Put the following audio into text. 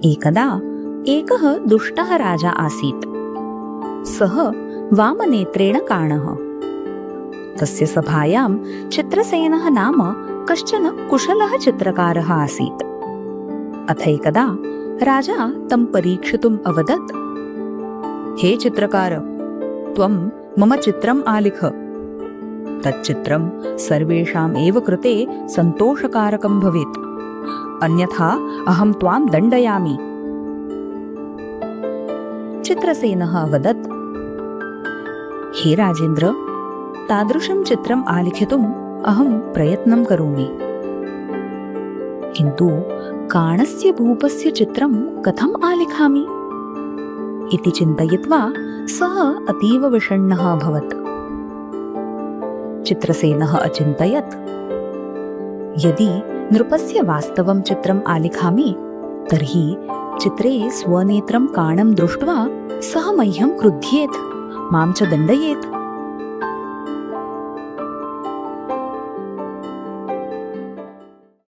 एकदा एकः दुष्टः राजा आसीत्। सः वामनेत्रेण काणः। तस्य सभायां चित्रसेनः नाम कश्चन कुशलः चित्रकारः आसीत्। अथैकदा राजा तं परीक्षितुम् अवदत्, हे चित्रकार, त्वं मम चित्रम् आलिख। तच्चित्रं सर्वेषाम् एव कृते सन्तोषकारकं भवेत्, अन्यथा अहं त्वां दण्डयामि। चित्रसेनः अवदत्, हे राजेन्द्र, तादृशं चित्रम् आलिखितुम् अहं प्रयत्नं करोमि, किन्तु काणस्य भूपस्य चित्रं कथम् आलिखामि इति चिन्तयित्वा सः अतीव विषण्णः अभवत्। चित्रसेनः अचिन्तयत्, यदि नृपस्य वास्तवं चित्रम् आलिखामि तर्हि चित्रे स्वनेत्रं काणं दृष्ट्वा सः मह्यं क्रुध्येत्, मां च दण्डयेत्।